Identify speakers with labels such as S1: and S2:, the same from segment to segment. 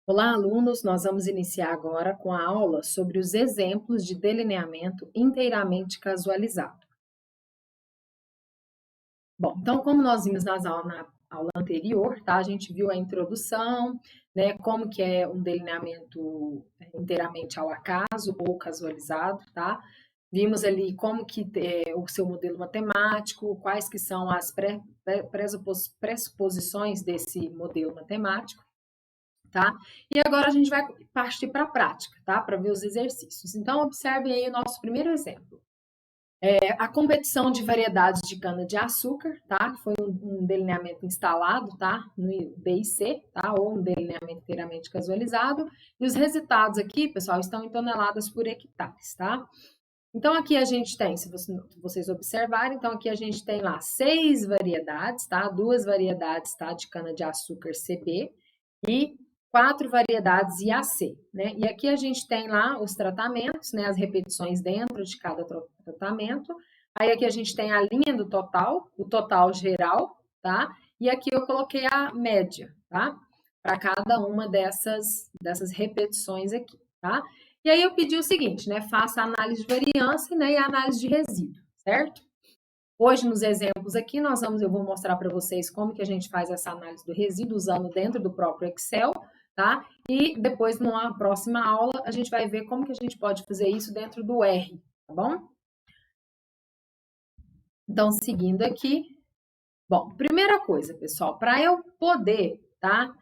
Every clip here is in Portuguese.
S1: Olá, alunos! Nós vamos iniciar agora com a aula sobre os exemplos de delineamento inteiramente casualizado. Bom, então, como nós vimos na aula anterior, tá? A gente viu a introdução, né? Como que é um delineamento inteiramente ao acaso ou casualizado, tá? Vimos ali como que é o seu modelo matemático, quais que são as pressuposições desse modelo matemático. Tá? E agora a gente vai partir para a prática, tá? Para ver os exercícios. Então, observe aí o nosso primeiro exemplo. A competição de variedades de cana-de-açúcar, tá? Que foi um delineamento instalado, tá? No DIC, tá? Ou um delineamento inteiramente casualizado. E os resultados aqui, pessoal, estão em toneladas por hectares, tá? Então, aqui a gente tem, se vocês observarem, então aqui a gente tem lá 6 variedades, tá? 2 variedades, tá? De cana-de-açúcar CB e 4 variedades IAC, né? E aqui a gente tem lá os tratamentos, né? As repetições dentro de cada tratamento. Aí aqui a gente tem a linha do total, o total geral, tá? E aqui eu coloquei a média, tá? Para cada uma dessas repetições aqui, tá? E aí eu pedi o seguinte, né? Faça a análise de variância, né? E a análise de resíduo, certo? Hoje, nos exemplos aqui, eu vou mostrar para vocês como que a gente faz essa análise do resíduo usando dentro do próprio Excel, tá? E depois, numa próxima aula, a gente vai ver como que a gente pode fazer isso dentro do R, tá bom? Então, seguindo aqui. Bom, primeira coisa, pessoal, para eu poder, tá?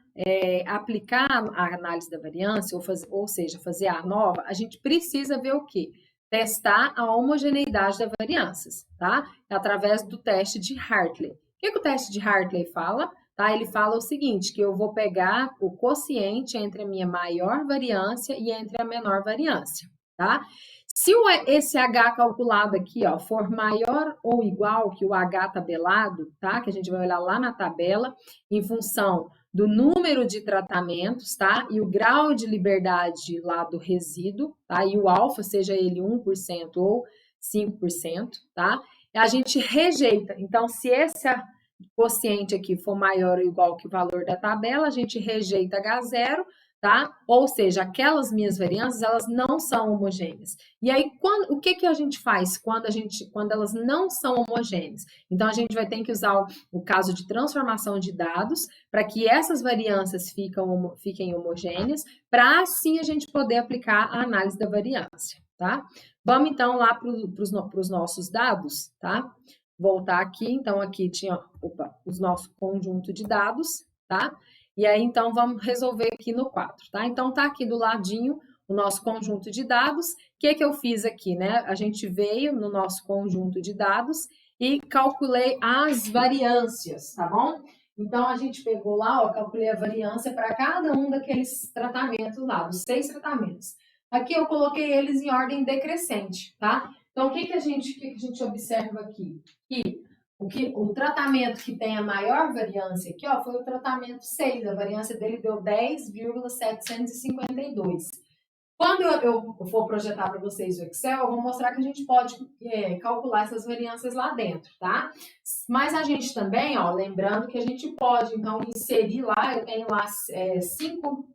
S1: Aplicar a análise da variância, ou seja, fazer a nova, a gente precisa ver o quê? Testar a homogeneidade das variâncias, tá? Através do teste de Hartley. O que o teste de Hartley fala? Tá? Ele fala o seguinte, que eu vou pegar o quociente entre a minha maior variância e entre a menor variância, tá? Se esse H calculado aqui, ó, for maior ou igual que o H tabelado, tá? Que a gente vai olhar lá na tabela, em função do número de tratamentos, tá? E o grau de liberdade lá do resíduo, tá? E o alfa, seja ele 1% ou 5%, tá? A gente rejeita. Então, se esse quociente aqui for maior ou igual que o valor da tabela, a gente rejeita H0, tá? Ou seja, aquelas minhas variâncias, elas não são homogêneas. E aí, o que a gente faz quando elas não são homogêneas? Então, a gente vai ter que usar o caso de transformação de dados para que essas variâncias fiquem homogêneas, para assim a gente poder aplicar a análise da variância, tá? Vamos então lá para os nossos dados, tá? Voltar aqui, então aqui tinha os nossos conjunto de dados, tá? E aí, então, vamos resolver aqui no quadro, tá? Então, tá aqui do ladinho o nosso conjunto de dados. O que eu fiz aqui, né? A gente veio no nosso conjunto de dados e calculei as variâncias, tá bom? Então, a gente pegou lá, ó, calculei a variância para cada um daqueles tratamentos lá, dos 6 tratamentos. Aqui eu coloquei eles em ordem decrescente, tá? Então, o que a gente observa aqui? O tratamento que tem a maior variância aqui, ó, foi o tratamento 6. A variância dele deu 10,752. Quando eu for projetar para vocês o Excel, eu vou mostrar que a gente pode calcular essas variâncias lá dentro, tá? Mas a gente também, ó, lembrando que a gente pode, então, inserir lá, eu tenho lá 5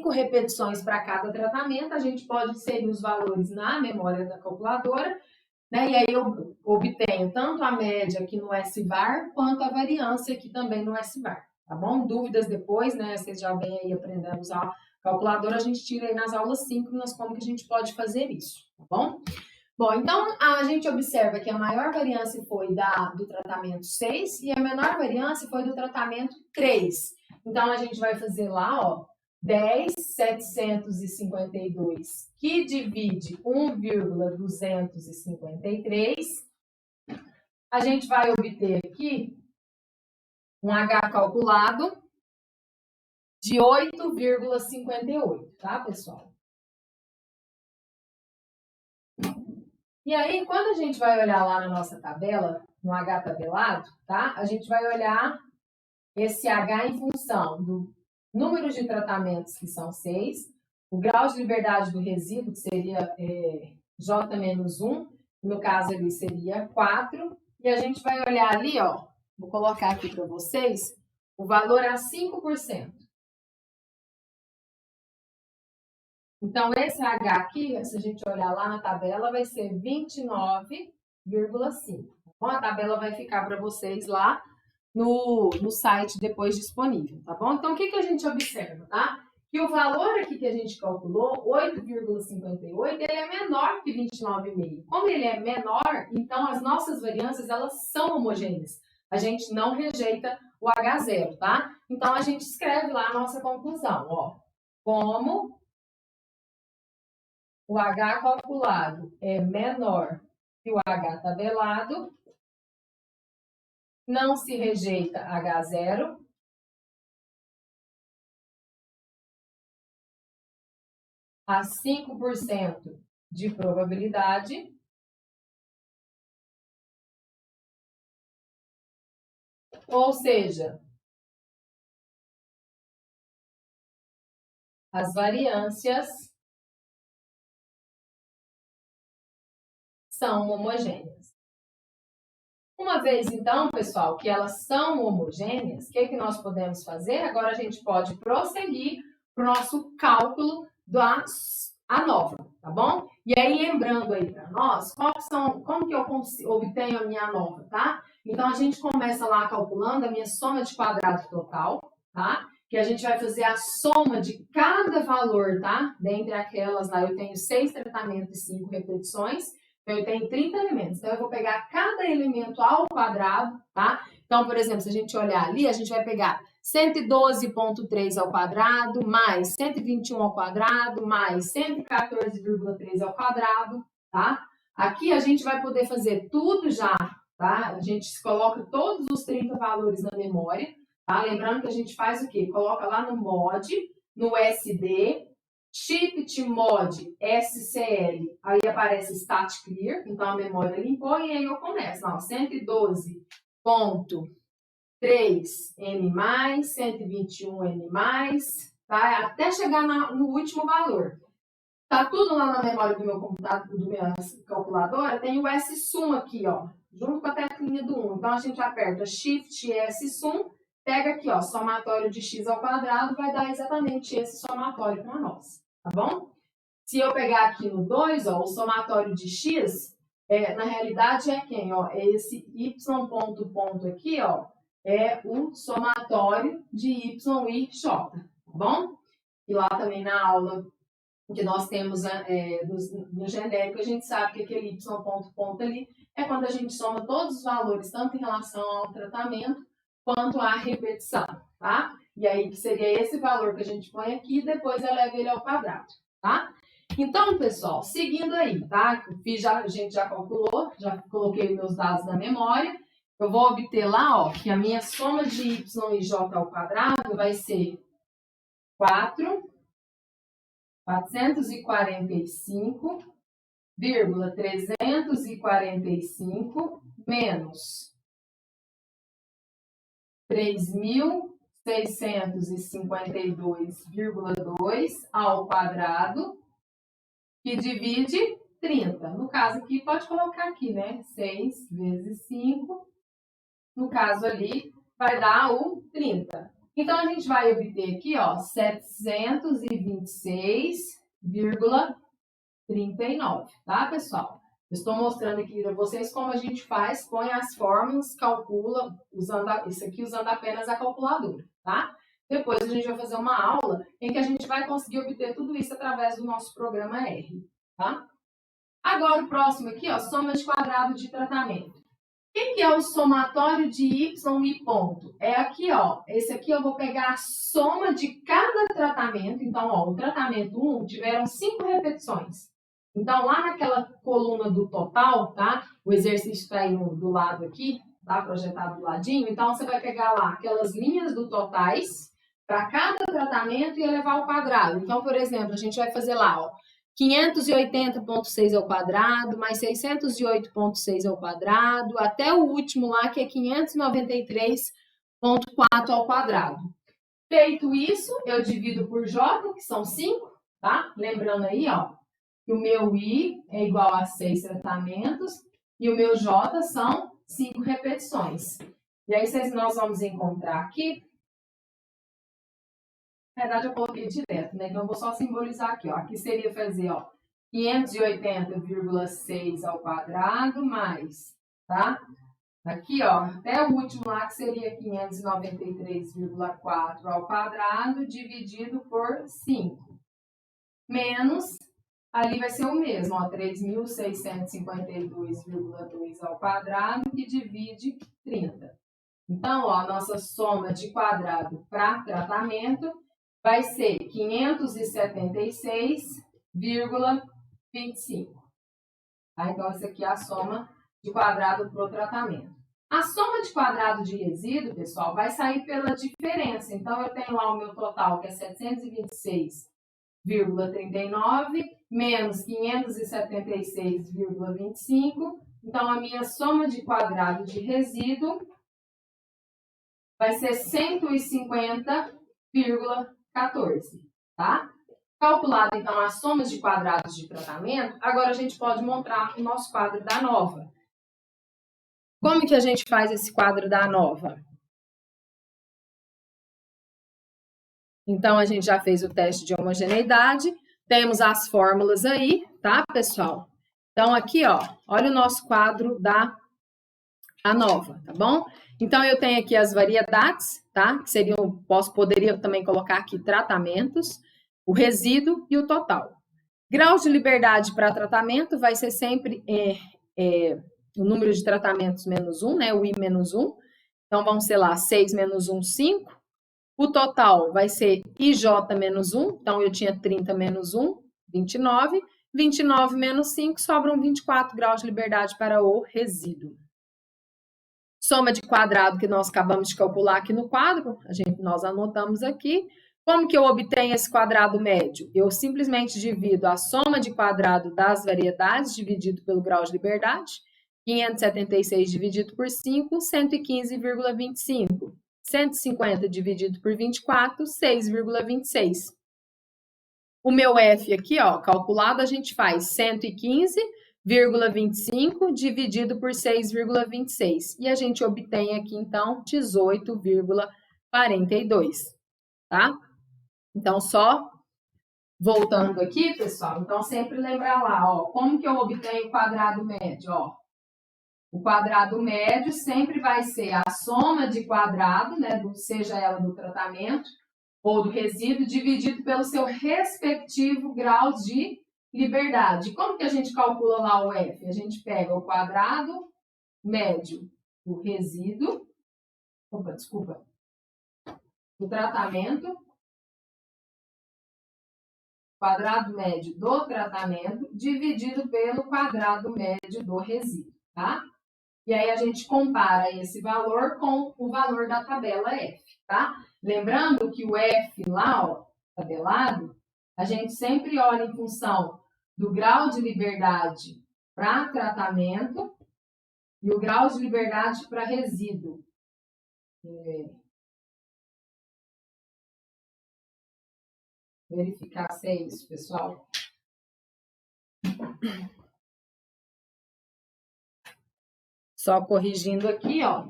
S1: repetições para cada tratamento, a gente pode inserir os valores na memória da calculadora, né? E aí eu obtenho tanto a média aqui no SVAR, quanto a variância aqui também no SVAR, tá bom? Dúvidas depois, né? Vocês já vêm aí aprendendo a usar a calculadora, a gente tira aí nas aulas síncronas como que a gente pode fazer isso, tá bom? Bom, então a gente observa que a maior variância foi do tratamento 6 e a menor variância foi do tratamento 3. Então a gente vai fazer lá, ó, 10,752, que divide 1,253. A gente vai obter aqui um H calculado de 8,58, tá, pessoal? E aí, quando a gente vai olhar lá na nossa tabela, no H tabelado, tá? A gente vai olhar esse H em função do número de tratamentos, que são 6, o grau de liberdade do resíduo, que seria J-1, no caso ali seria 4, e a gente vai olhar ali, ó, vou colocar aqui para vocês, o valor a 5%. Então, esse H aqui, se a gente olhar lá na tabela, vai ser 29,5. Bom, a tabela vai ficar para vocês lá no site depois disponível, tá bom? Então, o que a gente observa, tá? Que o valor aqui que a gente calculou, 8,58, ele é menor que 29,5. Como ele é menor, então as nossas variâncias, elas são homogêneas. A gente não rejeita o H0, tá? Então, a gente escreve lá a nossa conclusão, ó. Como o H calculado é menor que o H tabelado, não se rejeita H0, a 5% de probabilidade, ou seja, as variâncias são homogêneas. Uma vez, então, pessoal, que elas são homogêneas, o que nós podemos fazer? Agora a gente pode prosseguir para o nosso cálculo da ANOVA, tá bom? E aí, lembrando aí para nós, como que eu obtenho a minha ANOVA, tá? Então, a gente começa lá calculando a minha soma de quadrado total, tá? Que a gente vai fazer a soma de cada valor, tá? Dentre aquelas lá, eu tenho 6 tratamentos e 5 repetições. Então, eu tenho 30 elementos. Então, eu vou pegar cada elemento ao quadrado, tá? Então, por exemplo, se a gente olhar ali, a gente vai pegar 112,3 ao quadrado, mais 121 ao quadrado, mais 114,3 ao quadrado, tá? Aqui a gente vai poder fazer tudo já, tá? A gente coloca todos os 30 valores na memória, tá? Lembrando que a gente faz o quê? Coloca lá no mod, no SD, Shift Mod SCL, aí aparece Stat Clear, então a memória limpou e aí eu começo, ó, 112,3 M+, 121 M+, tá? Até chegar no último valor. Tá tudo lá na memória do meu computador, do minha calculadora, tem o S-Sum aqui, ó, junto com a teclinha do 1. Então a gente aperta Shift S-Sum, pega aqui, ó, somatório de x ao quadrado, vai dar exatamente esse somatório para nós, tá bom? Se eu pegar aqui no 2, ó, o somatório de x, na realidade é quem? Ó, é esse y ponto aqui, ó, é o somatório de y e j, tá bom? E lá também na aula que nós temos no genérico, a gente sabe que aquele y ponto ali é quando a gente soma todos os valores, tanto em relação ao tratamento, quanto à repetição, tá? E aí, que seria esse valor que a gente põe aqui, depois eleva ele ao quadrado, tá? Então, pessoal, seguindo aí, tá? A gente já calculou, já coloquei meus dados na memória. Eu vou obter lá, ó, que a minha soma de y e j ao quadrado vai ser 445,345 menos 3.652,2 ao quadrado, que divide 30. No caso aqui, pode colocar aqui, né? 6 vezes 5. No caso ali, vai dar o 30. Então, a gente vai obter aqui, ó, 726,39, tá, pessoal? Eu estou mostrando aqui para vocês como a gente faz, põe as fórmulas, calcula, isso aqui usando apenas a calculadora, tá? Depois a gente vai fazer uma aula em que a gente vai conseguir obter tudo isso através do nosso programa R, tá? Agora o próximo aqui, ó, soma de quadrado de tratamento. O que é o somatório de y e ponto? É aqui, ó. Esse aqui eu vou pegar a soma de cada tratamento. Então, ó, o tratamento 1 tiveram 5 repetições. Então, lá naquela coluna do total, tá? O exercício está aí do lado aqui, tá? Projetado do ladinho. Então, você vai pegar lá aquelas linhas do totais para cada tratamento e elevar ao quadrado. Então, por exemplo, a gente vai fazer lá, ó. 580,6 ao quadrado, mais 608,6 ao quadrado, até o último lá, que é 593,4 ao quadrado. Feito isso, eu divido por J, que são 5, tá? Lembrando aí, ó, que o meu I é igual a 6 tratamentos e o meu J são 5 repetições. E aí, nós vamos encontrar aqui Na verdade, eu coloquei direto, né? Então, eu vou só simbolizar aqui, ó. Aqui seria fazer, ó, 580,6 ao quadrado mais, tá? Aqui, ó, até o último lá, que seria 593,4 ao quadrado, dividido por 5. Menos, ali vai ser o mesmo, ó, 3.652,2 ao quadrado, que divide 30. Então, ó, a nossa soma de quadrado para tratamento vai ser 576,25. Tá? Então, essa aqui é a soma de quadrado para o tratamento. A soma de quadrado de resíduo, pessoal, vai sair pela diferença. Então, eu tenho lá o meu total, que é 726,39, menos 576,25. Então, a minha soma de quadrado de resíduo vai ser 150,14, tá? Calculado, então, as somas de quadrados de tratamento, agora a gente pode montar o nosso quadro da nova. Como que a gente faz esse quadro da nova? Então, a gente já fez o teste de homogeneidade, temos as fórmulas aí, tá, pessoal? Então, aqui, ó, olha o nosso quadro da nova, tá bom? Então, eu tenho aqui as variedades, tá? Que seriam, poderia também colocar aqui tratamentos, o resíduo e o total. Grau de liberdade para tratamento vai ser sempre o número de tratamentos menos 1, né? O I menos 1. Então, vão ser lá 6 menos 1, 5. O total vai ser IJ menos 1. Então, eu tinha 30 menos 1, 29. 29 menos 5, sobram 24 graus de liberdade para o resíduo. Soma de quadrado que nós acabamos de calcular aqui no quadro, nós anotamos aqui. Como que eu obtenho esse quadrado médio? Eu simplesmente divido a soma de quadrado das variedades dividido pelo grau de liberdade. 576 dividido por 5, 115,25. 150 dividido por 24, 6,26. O meu F aqui, ó, calculado, a gente faz 115,25 dividido por 6,26. E a gente obtém aqui, então, 18,42, tá? Então, só voltando aqui, pessoal, então sempre lembrar lá, ó, como que eu obtenho o quadrado médio, ó? O quadrado médio sempre vai ser a soma de quadrado, né, seja ela do tratamento ou do resíduo, dividido pelo seu respectivo grau de liberdade. Como que a gente calcula lá o F? A gente pega o quadrado médio do resíduo, do tratamento, quadrado médio do tratamento, dividido pelo quadrado médio do resíduo, tá? E aí a gente compara esse valor com o valor da tabela F, tá? Lembrando que o F lá, ó, tabelado, a gente sempre olha em função do grau de liberdade para tratamento e o grau de liberdade para resíduo. Verificar se é isso, pessoal. Só corrigindo aqui, ó.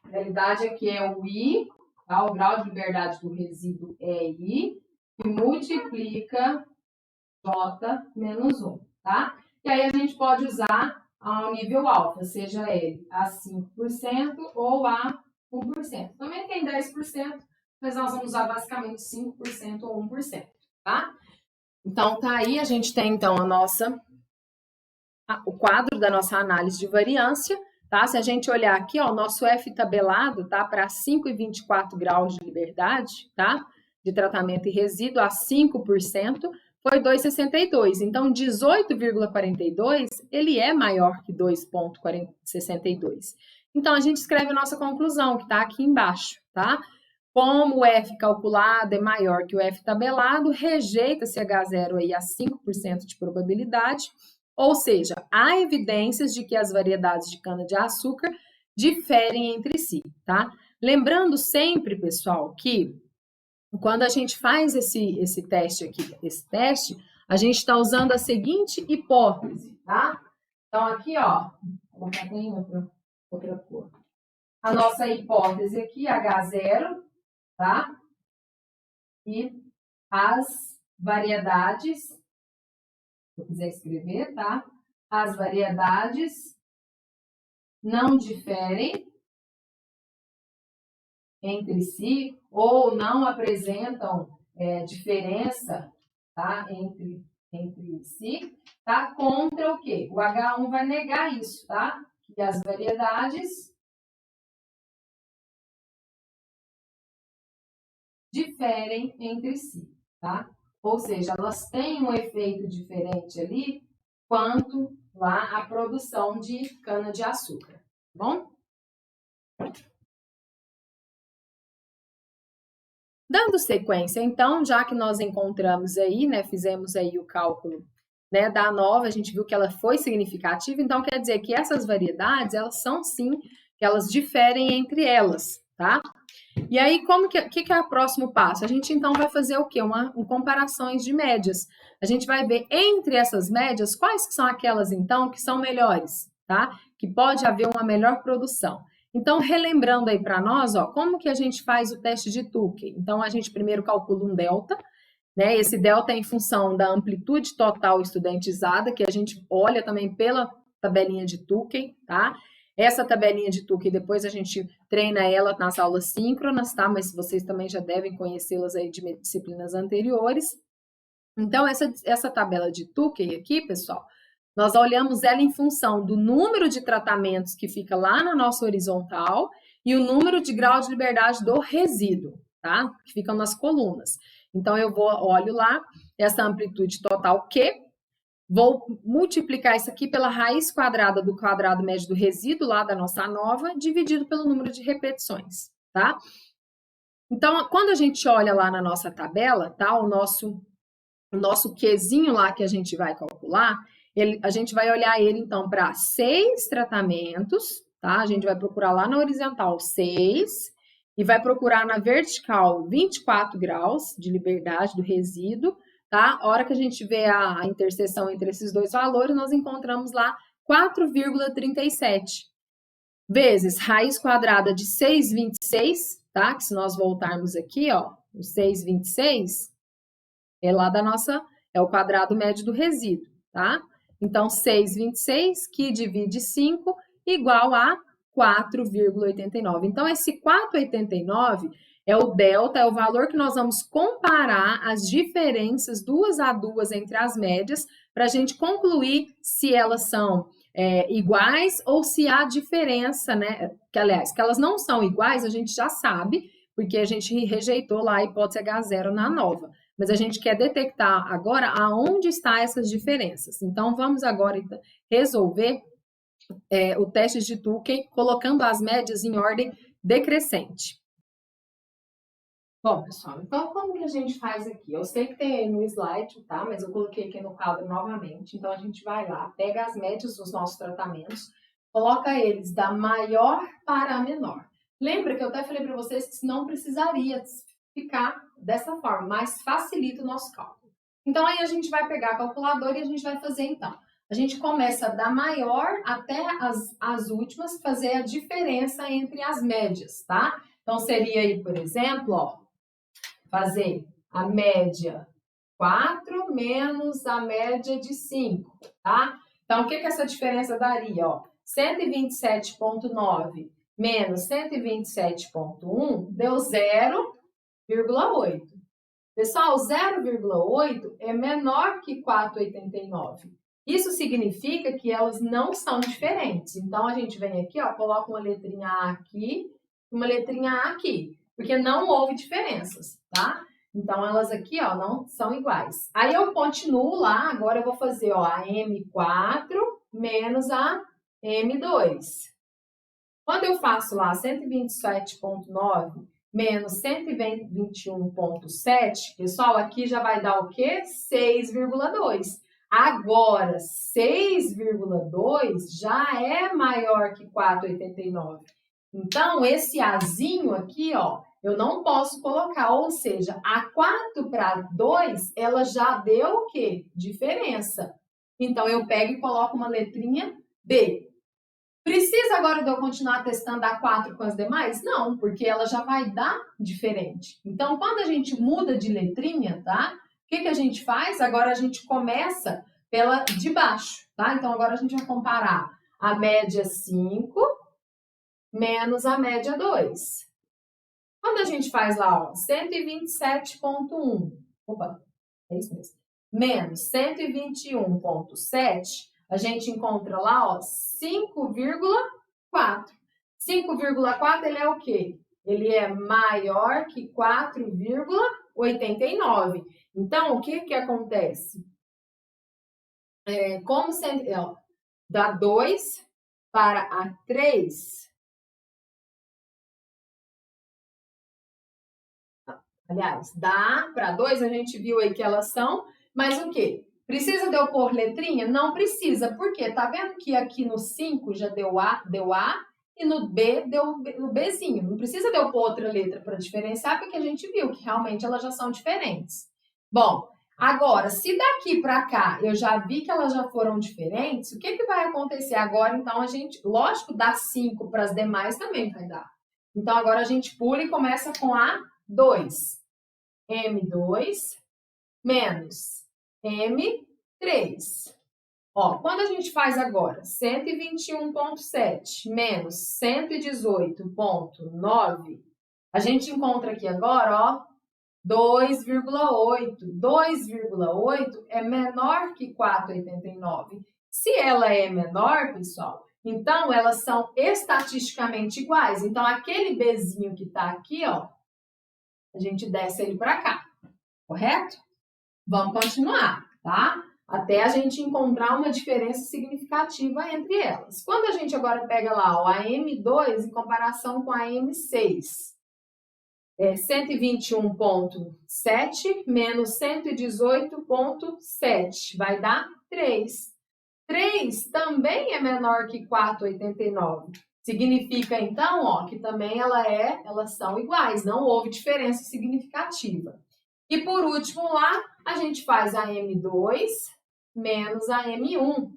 S1: A realidade aqui é o I, tá? O grau de liberdade do resíduo é I, que multiplica J menos 1, tá? E aí a gente pode usar ao nível alfa, seja ele a 5% ou a 1%. Também tem 10%, mas nós vamos usar basicamente 5% ou 1%, tá? Então, tá aí, a gente tem, então, o quadro da nossa análise de variância, tá? Se a gente olhar aqui, ó, o nosso F tabelado tá para 5,24 graus de liberdade, tá? De tratamento e resíduo a 5%, foi 2,62. Então, 18,42, ele é maior que 2,62. Então, a gente escreve a nossa conclusão, que está aqui embaixo, tá? Como o F calculado é maior que o F tabelado, rejeita-se H0 aí a 5% de probabilidade, ou seja, há evidências de que as variedades de cana-de-açúcar diferem entre si, tá? Lembrando sempre, pessoal, que quando a gente faz esse teste aqui, a gente está usando a seguinte hipótese, tá? Então, aqui, ó, vou colocar em outra cor. A nossa hipótese aqui, H0, tá? E as variedades, se eu quiser escrever, tá? As variedades não diferem entre si ou não apresentam diferença, tá? Entre si, tá? Contra o quê? O H1 vai negar isso, tá? Que as variedades diferem entre si, tá? Ou seja, elas têm um efeito diferente ali quanto lá a produção de cana-de-açúcar, tá bom? Dando sequência, então, já que nós encontramos aí, né, fizemos aí o cálculo, né, da ANOVA, a gente viu que ela foi significativa, então quer dizer que essas variedades, elas são sim, elas diferem entre elas, tá? E aí, que é o próximo passo? A gente então vai fazer o quê? Comparações de médias. A gente vai ver entre essas médias quais que são aquelas então que são melhores, tá? Que pode haver uma melhor produção. Então, relembrando aí para nós, ó, como que a gente faz o teste de Tukey? Então, a gente primeiro calcula um delta, né? Esse delta é em função da amplitude total estudantizada, que a gente olha também pela tabelinha de Tukey, tá? Essa tabelinha de Tukey, depois a gente treina ela nas aulas síncronas, tá? Mas vocês também já devem conhecê-las aí de disciplinas anteriores. Então, essa tabela de Tukey aqui, pessoal, nós olhamos ela em função do número de tratamentos que fica lá na nossa horizontal e o número de grau de liberdade do resíduo, tá? Que ficam nas colunas. Então, olho lá essa amplitude total Q, vou multiplicar isso aqui pela raiz quadrada do quadrado médio do resíduo lá da nossa ANOVA, dividido pelo número de repetições, tá? Então, quando a gente olha lá na nossa tabela, tá? O nosso Qzinho lá que a gente vai calcular, a gente vai olhar ele, então, para 6 tratamentos, tá? A gente vai procurar lá na horizontal 6 e vai procurar na vertical 24 graus de liberdade do resíduo, tá? A hora que a gente vê a interseção entre esses dois valores, nós encontramos lá 4,37 vezes raiz quadrada de 6,26, tá? Que se nós voltarmos aqui, ó, o 6,26 é lá da nossa, é o quadrado médio do resíduo, tá? Então, 6,26 que divide 5 igual a 4,89. Então, esse 4,89 é o delta, é o valor que nós vamos comparar as diferenças duas a duas entre as médias, para a gente concluir se elas são iguais ou se há diferença, né? Que, aliás, que elas não são iguais, a gente já sabe, porque a gente rejeitou lá a hipótese H0 na ANOVA. Mas a gente quer detectar agora aonde estão essas diferenças. Então, vamos agora resolver o teste de Tukey, colocando as médias em ordem decrescente. Bom, pessoal, então como que a gente faz aqui? Eu sei que tem aí no slide, tá? Mas eu coloquei aqui no quadro novamente. Então, a gente vai lá, pega as médias dos nossos tratamentos, coloca eles da maior para a menor. Lembra que eu até falei para vocês que não precisaria ficar dessa forma, mas facilita o nosso cálculo. Então, aí a gente vai pegar a calculadora e a gente vai fazer, então. A gente começa da maior até as últimas, fazer a diferença entre as médias, tá? Então, seria aí, por exemplo, ó, fazer a média 4 menos a média de 5, tá? Então, o que essa diferença daria, ó? 127,9 menos 127,1 deu 0,8. Pessoal, 0,8 é menor que 4,89. Isso significa que elas não são diferentes. Então, a gente vem aqui, ó, coloca uma letrinha A aqui, uma letrinha A aqui, porque não houve diferenças, tá? Então, elas aqui, ó, não são iguais. Aí, eu continuo lá, agora eu vou fazer, ó, a M4 menos a M2. Quando eu faço lá 127,9 menos 121,7, pessoal, aqui já vai dar o quê? 6,2. Agora, 6,2 já é maior que 4,89. Então, esse Azinho aqui, ó, eu não posso colocar, ou seja, a 4 para 2, ela já deu o quê? Diferença. Então, eu pego e coloco uma letrinha B. Precisa Precisa agora de eu continuar testando a 4 com as demais? Não, porque ela já vai dar diferente. Então, quando a gente muda de letrinha, tá? O que a gente faz? Agora a gente começa pela de baixo, tá? Então, agora a gente vai comparar a média 5 menos a média 2. Quando a gente faz lá, ó, 127,1, opa, é isso mesmo, menos 121,7, a gente encontra lá, ó, 5,4. 5,4 ele é o quê? Ele é maior que 4,89. Então, o que acontece? Como da 2 para a 3, aliás, da para 2, a gente viu aí que elas são, mas o quê? Precisa de eu pôr letrinha? Não precisa, por quê? Tá vendo que aqui no 5 já deu A, e no B deu o Bzinho. Não precisa de eu pôr outra letra para diferenciar, porque a gente viu que realmente elas já são diferentes. Bom, agora, se daqui para cá eu já vi que elas já foram diferentes, o que vai acontecer agora? Então, a gente, lógico, dá 5 para as demais também vai dar. Então, agora a gente pula e começa com a 2. M2 menos M3. Ó, quando a gente faz agora 121,7 menos 118,9, a gente encontra aqui agora, ó, 2,8. 2,8 é menor que 4,89. Se ela é menor, pessoal, então elas são estatisticamente iguais. Então, aquele Bzinho que está aqui, ó, a gente desce ele para cá, correto? Vamos continuar, tá? Até a gente encontrar uma diferença significativa entre elas. Quando a gente agora pega lá, ó, a M2 em comparação com a M6, 121,7 menos 118,7 vai dar 3. 3 também é menor que 4,89. Significa, então, ó, que também elas são iguais, não houve diferença significativa. E por último lá, a gente faz a M2 menos a M1,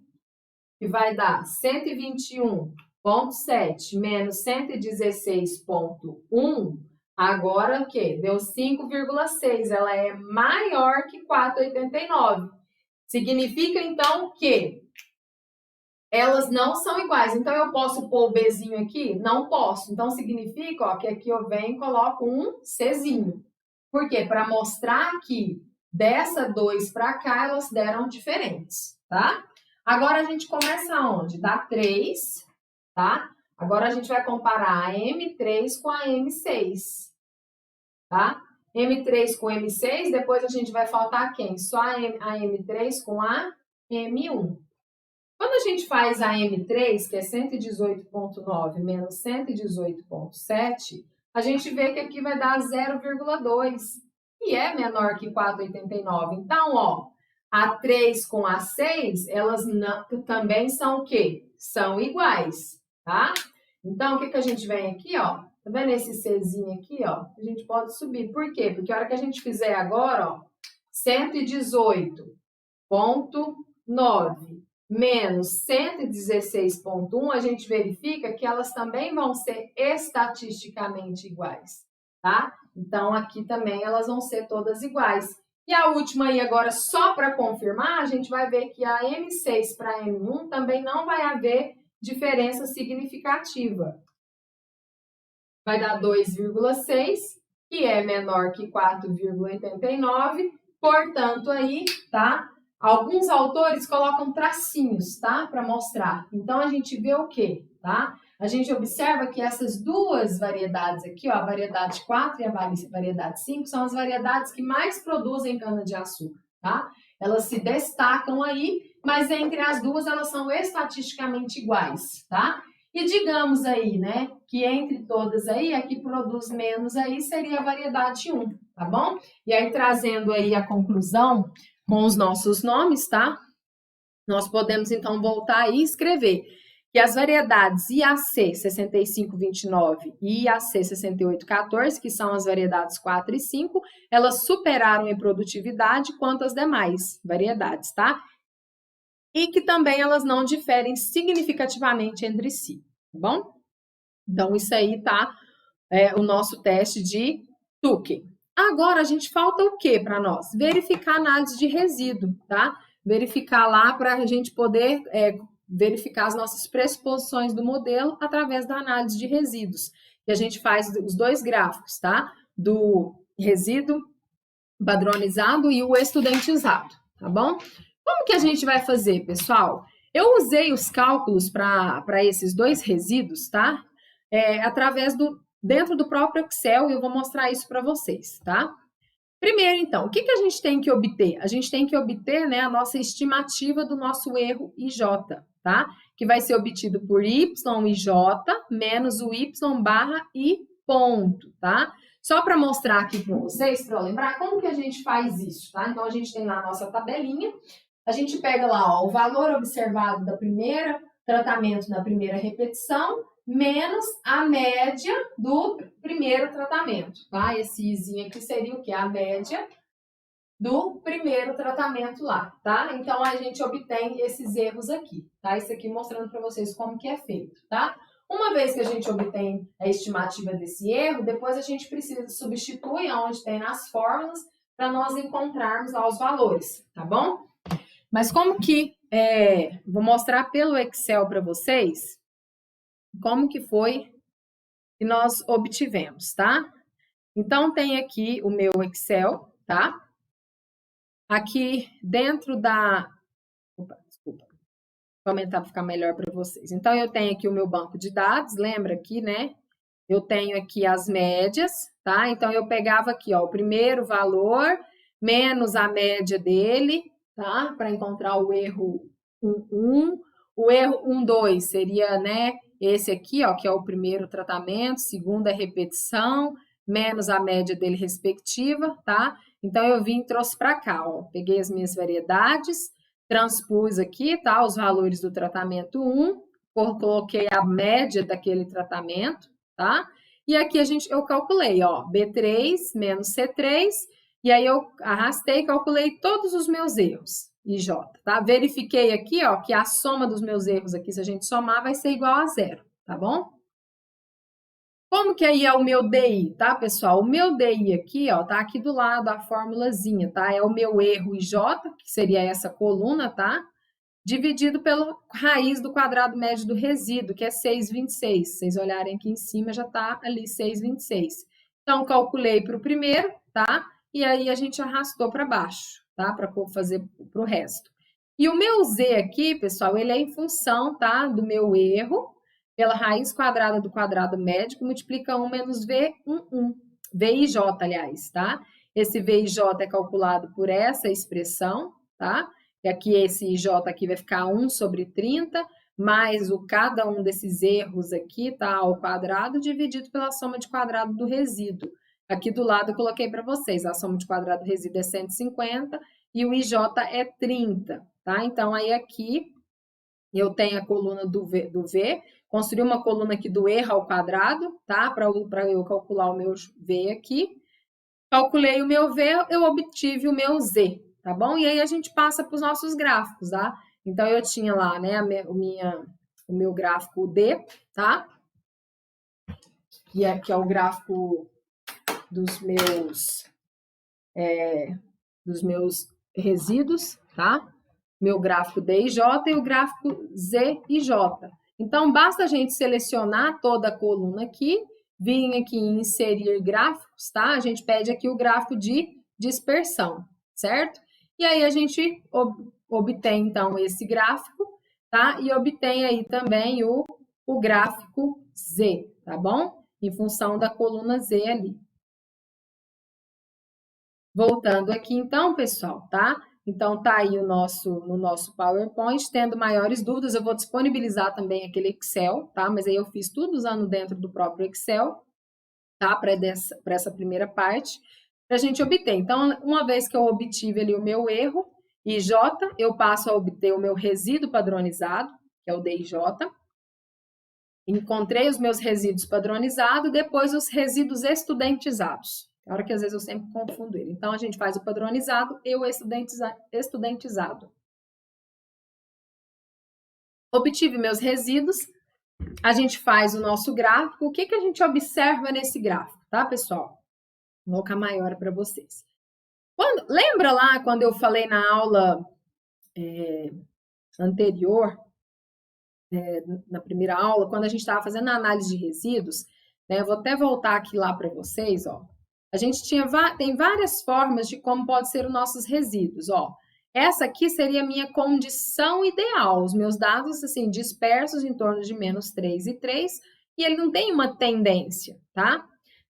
S1: que vai dar 121,7 menos 116,1. Agora o quê? Deu 5,6. Ela é maior que 4,89. Significa, então, que elas não são iguais. Então, eu posso pôr o Bzinho aqui? Não posso. Então, significa, ó, que aqui eu venho e coloco um Czinho. Por quê? Para mostrar que dessa 2 para cá, elas deram diferentes, tá? Agora, a gente começa onde? Da 3, tá? Agora, a gente vai comparar a M3 com a M6, tá? M3 com M6, depois a gente vai faltar quem? Só a M3 com a M1. Quando a gente faz a M3, que é 118,9 menos 118,7, a gente vê que aqui vai dar 0,2 e é menor que 4,89. Então, ó, a 3 com a 6, elas também são o quê? São iguais, tá? Então, o que a gente vem aqui, ó? Tá vendo esse Czinho aqui, ó? A gente pode subir. Por quê? Porque a hora que a gente fizer agora, ó, 118,9 menos 116,1, a gente verifica que elas também vão ser estatisticamente iguais, tá? Então, aqui também elas vão ser todas iguais. E a última aí agora, só para confirmar, a gente vai ver que a M6 para a M1 também não vai haver diferença significativa. Vai dar 2,6, que é menor que 4,89, portanto aí, tá? Alguns autores colocam tracinhos, tá? Para mostrar. Então, a gente vê o quê, tá? A gente observa que essas duas variedades aqui, ó, a variedade 4 e a variedade 5, são as variedades que mais produzem cana-de-açúcar, tá? Elas se destacam aí, mas entre as duas elas são estatisticamente iguais, tá? E digamos aí, né, que entre todas aí, a que produz menos aí seria a variedade 1, tá bom? E aí, trazendo aí a conclusão com os nossos nomes, tá? Nós podemos, então, voltar e escrever que as variedades IAC 6529 e IAC 6814, que são as variedades 4 e 5, elas superaram em produtividade quanto as demais variedades, tá? E que também elas não diferem significativamente entre si. bom? Então, isso aí tá o nosso teste de Tukey. Agora, a gente falta o que para nós? Verificar a análise de resíduo, tá? Verificar lá para a gente poder verificar as nossas pressuposições do modelo através da análise de resíduos. E a gente faz os dois gráficos, tá? Do resíduo padronizado e o estudantizado, tá bom? Como que a gente vai fazer, pessoal? Eu usei os cálculos para esses dois resíduos, tá? Através dentro do próprio Excel, e eu vou mostrar isso para vocês, tá? Primeiro, então, o que a gente tem que obter? A gente tem que obter, né, a nossa estimativa do nosso erro IJ, tá? Que vai ser obtido por Y e J menos o Y barra I ponto, tá? Só para mostrar aqui para vocês, para lembrar como que a gente faz isso, tá? Então, a gente tem lá a nossa tabelinha, a gente pega lá, ó, o valor observado da primeira tratamento na primeira repetição, menos a média do primeiro tratamento, tá? Esse izinho aqui seria o quê? A média do primeiro tratamento lá, tá? Então, a gente obtém esses erros aqui, tá? Isso aqui mostrando para vocês como que é feito, tá? Uma vez que a gente obtém a estimativa desse erro, depois a gente precisa substituir onde tem nas fórmulas para nós encontrarmos lá os valores, tá bom? Mas como que... vou mostrar pelo Excel para vocês como que foi que nós obtivemos, tá? Então, tem aqui o meu Excel, tá? Aqui dentro da... Opa, desculpa. Vou aumentar para ficar melhor para vocês. Então, eu tenho aqui o meu banco de dados, lembra aqui, né? Eu tenho aqui as médias, tá? Então, eu pegava aqui, ó, o primeiro valor menos a média dele, tá? Para encontrar o erro 1. O erro 1,2 seria, né, esse aqui, ó, que é o primeiro tratamento, segunda repetição, menos a média dele respectiva, tá? Então, eu vim e trouxe para cá, ó. Peguei as minhas variedades, transpus aqui, tá? Os valores do tratamento 1, coloquei a média daquele tratamento, tá? E aqui eu calculei, ó, B3 menos C3, e aí eu arrastei e calculei todos os meus erros, IJ, tá? Verifiquei aqui, ó, que a soma dos meus erros aqui, se a gente somar, vai ser igual a 0, tá bom? Como que aí é o meu DI, tá, pessoal? O meu DI aqui, ó, tá aqui do lado a formulazinha, tá? É o meu erro IJ, que seria essa coluna, tá? Dividido pela raiz do quadrado médio do resíduo, que é 6,26. Se vocês olharem aqui em cima, já tá ali 6,26. Então, calculei para o primeiro, tá? E aí a gente arrastou para baixo, tá? Para fazer para o resto. E o meu Z aqui, pessoal, ele é em função, tá? Do meu erro, pela raiz quadrada do quadrado médio, que multiplica 1 menos V11. VIJ, aliás, tá? Esse VIJ é calculado por essa expressão, tá? E aqui esse IJ aqui vai ficar 1 sobre 30, mais cada um desses erros aqui, tá? Ao quadrado, dividido pela soma de quadrado do resíduo. Aqui do lado eu coloquei para vocês, a soma de quadrado do resíduo é 150 e o IJ é 30, tá? Então, aí aqui eu tenho a coluna do V, construí uma coluna aqui do erro ao quadrado, tá? Para eu calcular o meu V aqui. Calculei o meu V, eu obtive o meu Z, tá bom? E aí a gente passa para os nossos gráficos, tá? Então, eu tinha lá, né, o meu gráfico D, tá? Que é o gráfico dos meus resíduos, tá? Meu gráfico D e J e o gráfico Z e J. Então, basta a gente selecionar toda a coluna aqui, vir aqui em inserir gráficos, tá? A gente pede aqui o gráfico de dispersão, certo? E aí a gente obtém, então, esse gráfico, tá? E obtém aí também o gráfico Z, tá bom? Em função da coluna Z ali. Voltando aqui, então, pessoal, tá? Então, tá aí no nosso PowerPoint. Tendo maiores dúvidas, eu vou disponibilizar também aquele Excel, tá? Mas aí eu fiz tudo usando dentro do próprio Excel, tá? Para essa primeira parte, para a gente obter. Então, uma vez que eu obtive ali o meu erro, IJ, eu passo a obter o meu resíduo padronizado, que é o DIJ. Encontrei os meus resíduos padronizados, depois os resíduos estudentizados. É hora que às vezes eu sempre confundo ele. Então, a gente faz o padronizado e o estudentizado. Obtive meus resíduos, a gente faz o nosso gráfico. O que a gente observa nesse gráfico, tá, pessoal? Vou colocar maior para vocês. Lembra lá quando eu falei na aula anterior, na primeira aula, quando a gente estava fazendo a análise de resíduos, né? Eu vou até voltar aqui lá para vocês, ó. A gente tem várias formas de como pode ser os nossos resíduos, ó. Essa aqui seria a minha condição ideal, os meus dados, assim, dispersos em torno de -3 e 3, e ele não tem uma tendência, tá?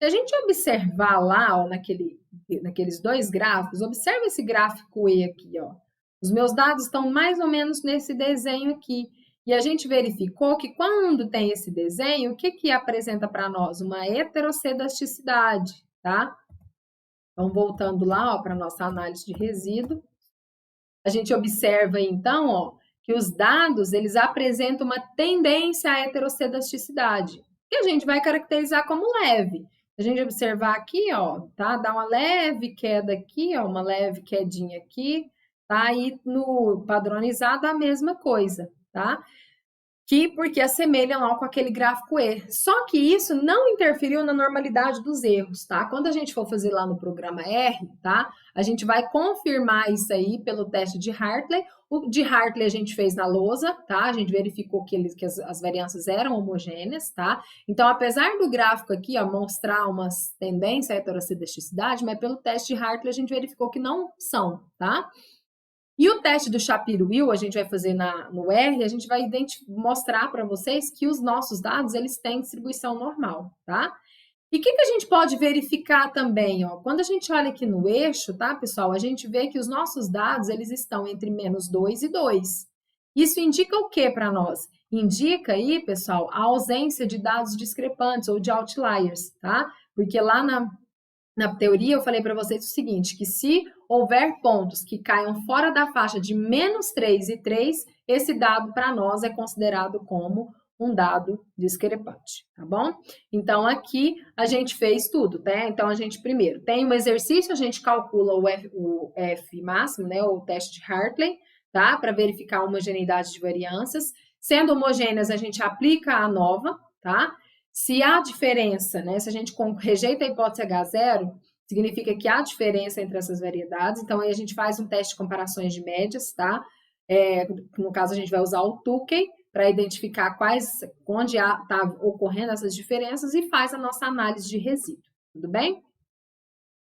S1: Se a gente observar lá, ó, naqueles dois gráficos, observa esse gráfico E aqui, ó. Os meus dados estão mais ou menos nesse desenho aqui. E a gente verificou que quando tem esse desenho, o que apresenta para nós? Uma heterocedasticidade, tá? Então, voltando lá para a nossa análise de resíduo, a gente observa, então, ó, que os dados, eles apresentam uma tendência à heterocedasticidade, que a gente vai caracterizar como leve. Se a gente observar aqui, ó, tá? Dá uma leve queda aqui, ó, uma leve quedinha aqui, tá? E no padronizado a mesma coisa, tá? Porque assemelham lá com aquele gráfico E. Só que isso não interferiu na normalidade dos erros, tá? Quando a gente for fazer lá no programa R, tá? A gente vai confirmar isso aí pelo teste de Hartley. O de Hartley a gente fez na lousa, tá? A gente verificou que as variâncias eram homogêneas, tá? Então, apesar do gráfico aqui, ó, mostrar uma tendência à heterocedasticidade, mas pelo teste de Hartley a gente verificou que não são, tá? E o teste do Shapiro-Wills, a gente vai fazer no R, a gente vai mostrar para vocês que os nossos dados, eles têm distribuição normal, tá? E o que a gente pode verificar também, ó? Quando a gente olha aqui no eixo, tá, pessoal? A gente vê que os nossos dados, eles estão entre -2 e 2. Isso indica o que para nós? Indica aí, pessoal, a ausência de dados discrepantes ou de outliers, tá? Porque lá na teoria, eu falei para vocês o seguinte, que se houver pontos que caiam fora da faixa de -3 e 3, esse dado para nós é considerado como um dado discrepante, tá bom? Então, aqui a gente fez tudo, tá? Então, a gente primeiro tem um exercício, a gente calcula o F máximo, né? O teste de Hartley, tá? Para verificar a homogeneidade de variâncias. Sendo homogêneas, a gente aplica a nova, tá? Se há diferença, né? Se a gente rejeita a hipótese H0, significa que há diferença entre essas variedades. Então, aí a gente faz um teste de comparações de médias, tá? No caso, a gente vai usar o Tukey para identificar onde está ocorrendo essas diferenças e faz a nossa análise de resíduo, tudo bem?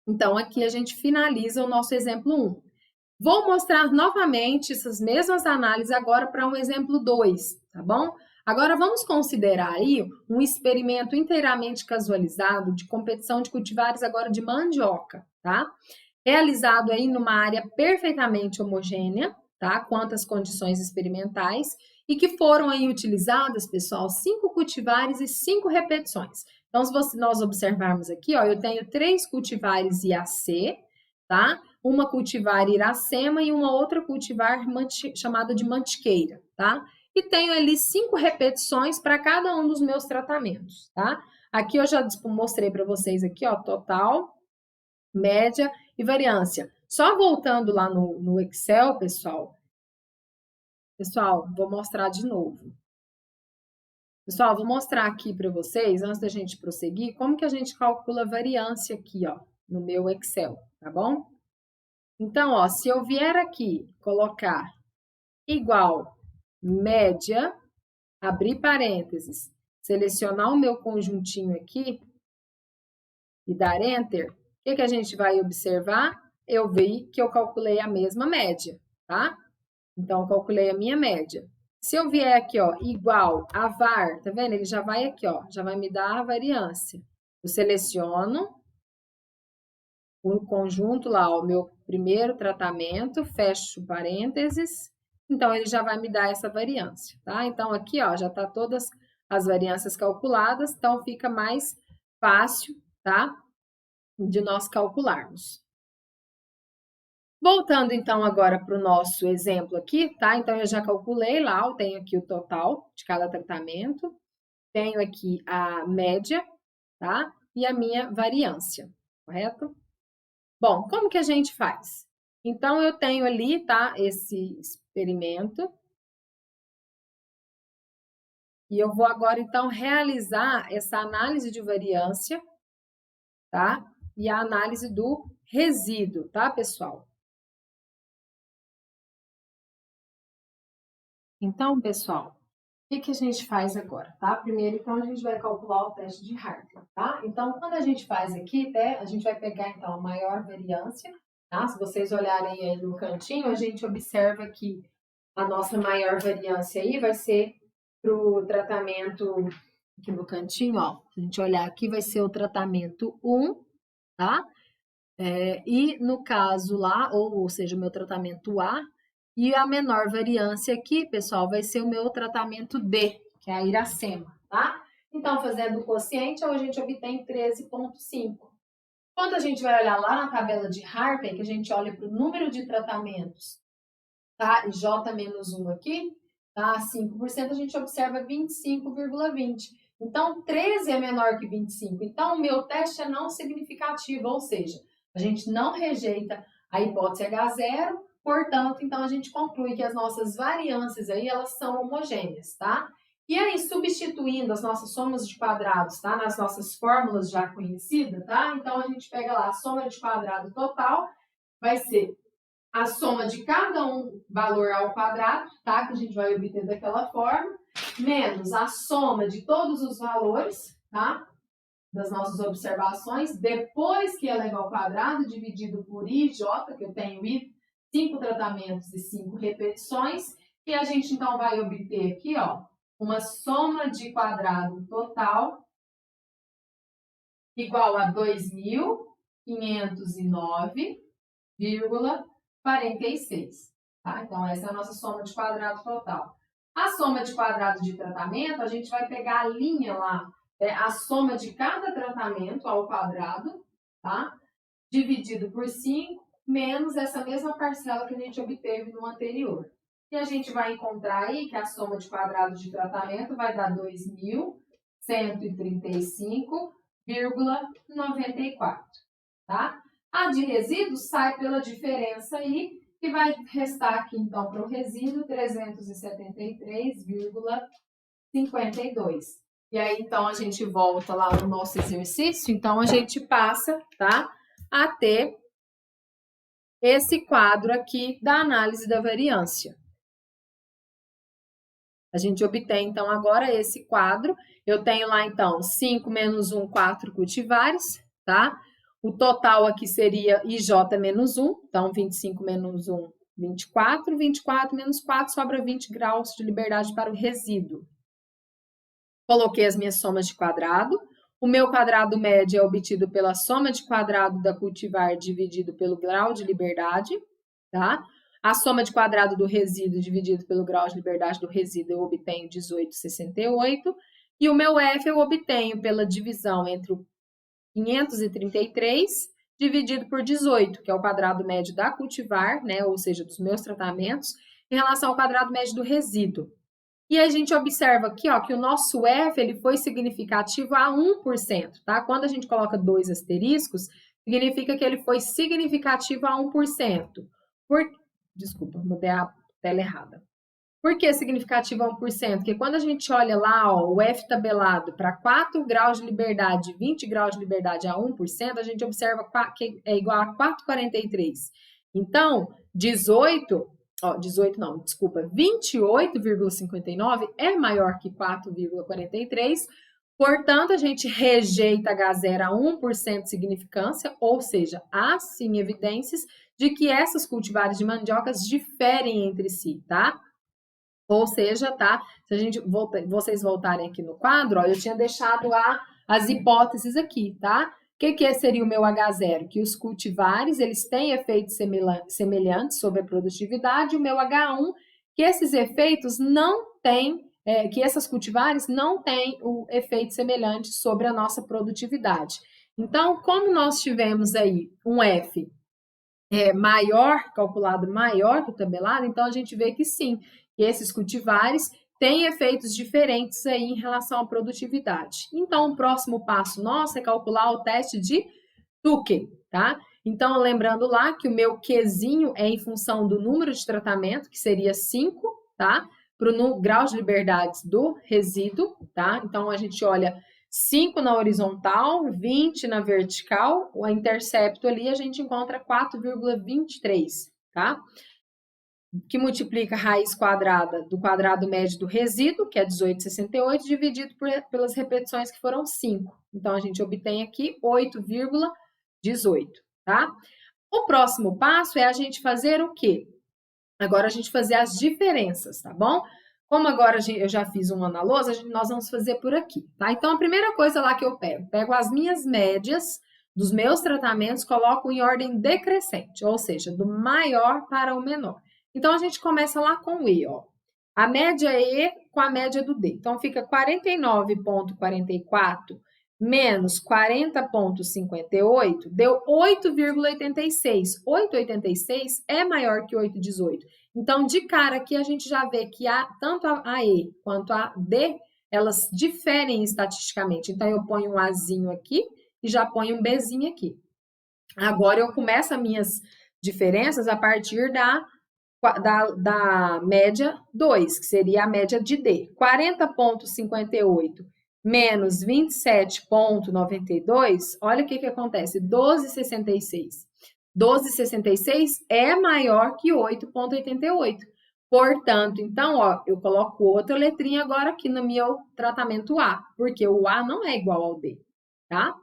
S1: Então, aqui a gente finaliza o nosso exemplo 1. Vou mostrar novamente essas mesmas análises agora para um exemplo 2, tá bom? Agora vamos considerar aí um experimento inteiramente casualizado de competição de cultivares agora de mandioca, tá? Realizado aí numa área perfeitamente homogênea, tá? Quanto às condições experimentais e que foram aí utilizadas, pessoal, 5 cultivares e 5 repetições. Então, se nós observarmos aqui, ó, eu tenho 3 cultivares IAC, tá? Uma cultivar Iracema e uma outra cultivar chamada de mantiqueira, tá? E tenho ali 5 repetições para cada um dos meus tratamentos, tá? Aqui eu já mostrei para vocês aqui, ó, total, média e variância. Só voltando lá no Excel, pessoal. Pessoal, vou mostrar de novo. Pessoal, vou mostrar aqui para vocês, antes da gente prosseguir, como que a gente calcula a variância aqui, ó, no meu Excel, tá bom? Então, ó, se eu vier aqui colocar igual média, abrir parênteses, selecionar o meu conjuntinho aqui e dar Enter, o que a gente vai observar? Eu vi que eu calculei a mesma média, tá? Então, eu calculei a minha média. Se eu vier aqui, ó, igual a var, tá vendo? Ele já vai aqui, ó, já vai me dar a variância. Eu seleciono o conjunto lá, o meu primeiro tratamento, fecho parênteses, então ele já vai me dar essa variância, tá? Então aqui, ó, já tá todas as variâncias calculadas, então fica mais fácil, tá? De nós calcularmos. Voltando então agora para o nosso exemplo aqui, tá? Então eu já calculei lá, eu tenho aqui o total de cada tratamento, tenho aqui a média, tá? E a minha variância, correto? Bom, como que a gente faz? Então, eu tenho ali, tá, esse experimento. E eu vou agora, então, realizar essa análise de variância, tá? E a análise do resíduo, tá, pessoal? Então, pessoal, o que a gente faz agora, tá? Primeiro, então, a gente vai calcular o teste de Hartley, tá? Então, quando a gente faz aqui, né, a gente vai pegar, então, a maior variância, tá? Se vocês olharem aí no cantinho, a gente observa que a nossa maior variância aí vai ser para o tratamento, aqui no cantinho, ó, se a gente olhar aqui, vai ser o tratamento 1, tá? E no caso lá, ou seja, o meu tratamento A, e a menor variância aqui, pessoal, vai ser o meu tratamento D, que é a Iracema, tá? Então, fazendo o quociente, a gente obtém 13,5. Quando a gente vai olhar lá na tabela de Harper, que a gente olha para o número de tratamentos, tá? E J-1 aqui, tá? 5%, a gente observa 25,20. Então, 13 é menor que 25. Então, o meu teste é não significativo, ou seja, a gente não rejeita a hipótese H0, portanto, então a gente conclui que as nossas variâncias aí, elas são homogêneas, tá? E aí, substituindo as nossas somas de quadrados, tá? Nas nossas fórmulas já conhecidas, tá? Então, a gente pega lá a soma de quadrado total, vai ser a soma de cada um valor ao quadrado, tá? Que a gente vai obter daquela forma, menos a soma de todos os valores, tá? Das nossas observações, depois que ela é igual ao quadrado, dividido por IJ, que eu tenho I, 5 tratamentos e 5 repetições, e a gente então vai obter aqui, ó, uma soma de quadrado total igual a 2.509,46, tá? Então, essa é a nossa soma de quadrado total. A soma de quadrado de tratamento, a gente vai pegar a linha lá, a soma de cada tratamento ao quadrado, tá? Dividido por 5, menos essa mesma parcela que a gente obteve no anterior. E a gente vai encontrar aí que a soma de quadrado de tratamento vai dar 2.135,94, tá? A de resíduo sai pela diferença aí, que vai restar aqui, então, para o resíduo, 373,52. E aí, então, a gente volta lá no nosso exercício, então, a gente passa, tá? A ter esse quadro aqui da análise da variância. A gente obtém, então, agora esse quadro. Eu tenho lá, então, 5 menos 1, 4 cultivares, tá? O total aqui seria IJ menos 1, então 25 menos 1, 24, 24 menos 4, sobra 20 graus de liberdade para o resíduo. Coloquei as minhas somas de quadrado. O meu quadrado médio é obtido pela soma de quadrado da cultivar dividido pelo grau de liberdade, tá? A soma de quadrado do resíduo dividido pelo grau de liberdade do resíduo eu obtenho 18,68. E o meu F eu obtenho pela divisão entre o 533 dividido por 18, que é o quadrado médio da cultivar, né? Ou seja, dos meus tratamentos, em relação ao quadrado médio do resíduo. E a gente observa aqui, ó, que o nosso F ele foi significativo a 1%, tá? Quando a gente coloca 2 asteriscos, significa que ele foi significativo a 1%. Desculpa, mudei a tela errada. Por que significativo a 1%? Porque quando a gente olha lá, ó, o F tabelado para 4 graus de liberdade, 20 graus de liberdade a 1%, a gente observa que é igual a 4,43. Então, 28,59 é maior que 4,43, portanto, a gente rejeita H0 a 1% de significância, ou seja, há sim evidências de que essas cultivares de mandiocas diferem entre si, tá? Ou seja, tá? Se a gente vocês voltarem aqui no quadro, ó, eu tinha deixado as hipóteses aqui, tá? O que seria o meu H0? Que os cultivares, eles têm efeitos semelhantes sobre a produtividade, o meu H1, que esses efeitos não têm, que essas cultivares não têm o efeito semelhante sobre a nossa produtividade. Então, como nós tivemos aí um F maior, calculado maior que o tabelado, então a gente vê que sim, que esses cultivares têm efeitos diferentes aí em relação à produtividade. Então, o próximo passo nosso é calcular o teste de Tukey, tá? Então, lembrando lá que o meu Qzinho é em função do número de tratamento, que seria 5, tá? para o grau de liberdades do resíduo, tá? Então, a gente olha 5 na horizontal, 20 na vertical, o intercepto ali a gente encontra 4,23, tá? Que multiplica a raiz quadrada do quadrado médio do resíduo, que é 18,68, dividido pelas repetições que foram 5. Então, a gente obtém aqui 8,18, tá? O próximo passo é a gente fazer o quê? Agora, a gente fazer as diferenças, tá bom? Como agora eu já fiz uma na lousa, nós vamos fazer por aqui, tá? Então, a primeira coisa lá que eu pego as minhas médias dos meus tratamentos, coloco em ordem decrescente, ou seja, do maior para o menor. Então, a gente começa lá com o E, ó. A média E com a média do D. Então, fica 49,44 menos 40,58, deu 8,86. 8,86 é maior que 8,18. Então, de cara aqui, a gente já vê que tanto a E quanto a D, elas diferem estatisticamente. Então, eu ponho um Azinho aqui e já ponho um Bzinho aqui. Agora, eu começo as minhas diferenças a partir da média 2, que seria a média de D. 40,58 menos 27,92, olha o que acontece, 12,66. 12,66 é maior que 8,88. Portanto, então, ó, eu coloco outra letrinha agora aqui no meu tratamento A, porque o A não é igual ao D, tá?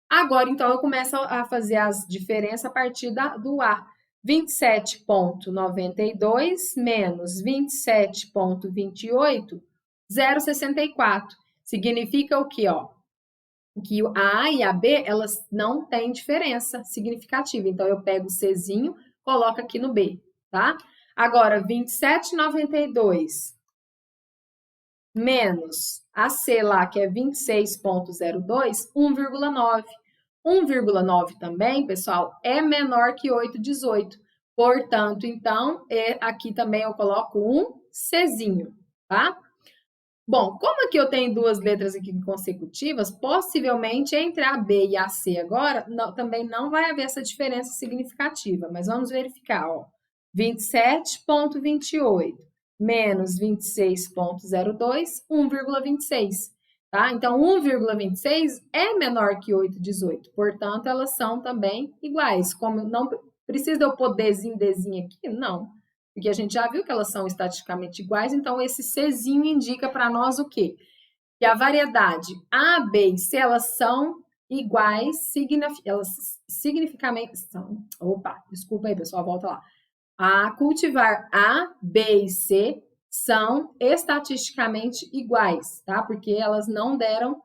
S1: Agora, então, eu começo a fazer as diferenças a partir do A. 27,92 menos 27,28, 0,64. Significa o quê, ó? Que a A e a B, elas não têm diferença significativa. Então, eu pego o Czinho, coloco aqui no B, tá? Agora, 27,92 menos a C lá, que é 26,02, 1,9. 1,9 também, pessoal, é menor que 8,18. Portanto, então, aqui também eu coloco um Czinho, tá? Bom, como aqui eu tenho duas letras aqui consecutivas, possivelmente entre a B e a C agora, também não vai haver essa diferença significativa, mas vamos verificar, ó. 27,28 menos 26,02, 1,26. Tá? Então, 1,26 é menor que 8,18. Portanto, elas são também iguais. Como não precisa eu pôr Dzinho aqui? Não. Porque a gente já viu que elas são estatisticamente iguais. Então, esse Czinho indica para nós o quê? Que a variedade A, B e C, elas são iguais, elas significativamente são... Opa, desculpa aí, pessoal, volta lá. A cultivar A, B e C são estatisticamente iguais, tá? Porque elas não deram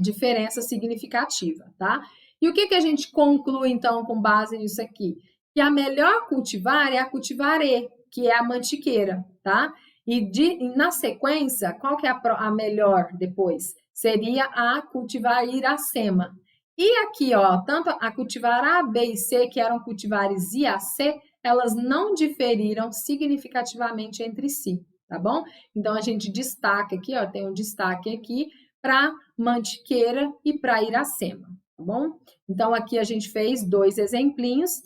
S1: diferença significativa, tá? E o que a gente conclui, então, com base nisso aqui? Que a melhor cultivar é a cultivar E, que é a mantiqueira, tá? E na sequência, qual que é a melhor depois? Seria a cultivar Iracema. E aqui, ó, tanto a cultivar A, B e C, que eram cultivares IAC, elas não diferiram significativamente entre si, tá bom? Então, a gente destaca aqui, ó, tem um destaque aqui para Mantiqueira e para Iracema, tá bom? Então, aqui a gente fez 2 exemplinhos,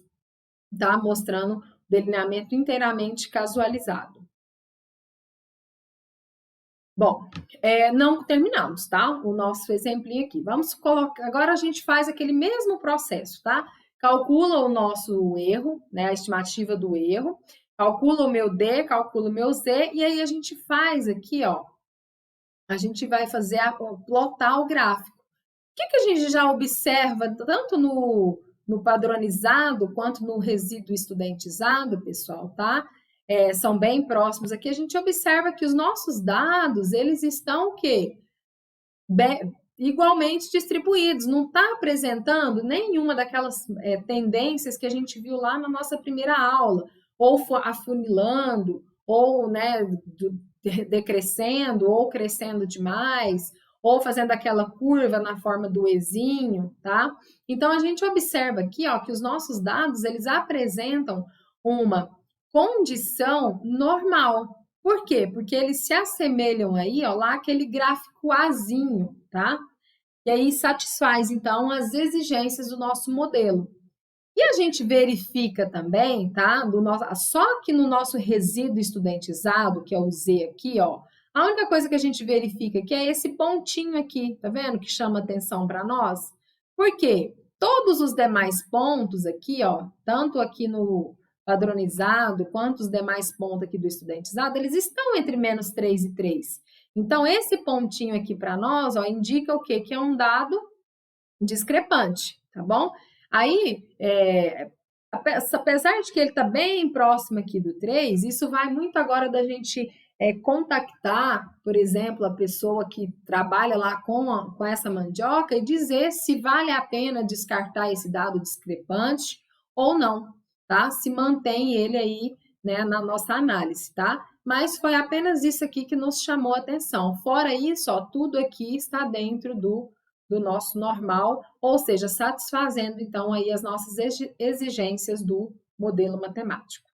S1: tá? Mostrando o delineamento inteiramente casualizado. Bom, não terminamos, tá? O nosso exemplinho aqui. Vamos colocar, agora a gente faz aquele mesmo processo, tá? Calcula o nosso erro, né, a estimativa do erro, calcula o meu D, calcula o meu Z, e aí a gente faz aqui, ó, a gente vai fazer plotar o gráfico. O que a gente já observa, tanto no padronizado quanto no resíduo estudentizado, pessoal, tá? São bem próximos aqui, a gente observa que os nossos dados, eles estão o quê? Igualmente distribuídos, não está apresentando nenhuma daquelas tendências que a gente viu lá na nossa primeira aula, ou afunilando, ou né, decrescendo, ou crescendo demais, ou fazendo aquela curva na forma do Ezinho, tá? Então, a gente observa aqui, ó, que os nossos dados, eles apresentam uma condição normal. Por quê? Porque eles se assemelham aí, ó, lá aquele gráfico Azinho, tá? E aí satisfaz, então, as exigências do nosso modelo. E a gente verifica também, tá? Só que no nosso resíduo estudentizado, que é o Z aqui, ó, a única coisa que a gente verifica que é esse pontinho aqui, tá vendo? Que chama atenção para nós. Por quê? Todos os demais pontos aqui, ó, tanto aqui no padronizado quanto os demais pontos aqui do estudentizado, eles estão entre -3 e 3. Então, esse pontinho aqui para nós, ó, indica o quê? Que é um dado discrepante, tá bom? Aí, apesar de que ele está bem próximo aqui do 3, isso vai muito agora da gente contactar, por exemplo, a pessoa que trabalha lá com essa mandioca e dizer se vale a pena descartar esse dado discrepante ou não, tá? Se mantém ele aí, né, na nossa análise, tá? Mas foi apenas isso aqui que nos chamou a atenção. Fora isso, ó, tudo aqui está dentro do nosso normal, ou seja, satisfazendo então aí as nossas exigências do modelo matemático.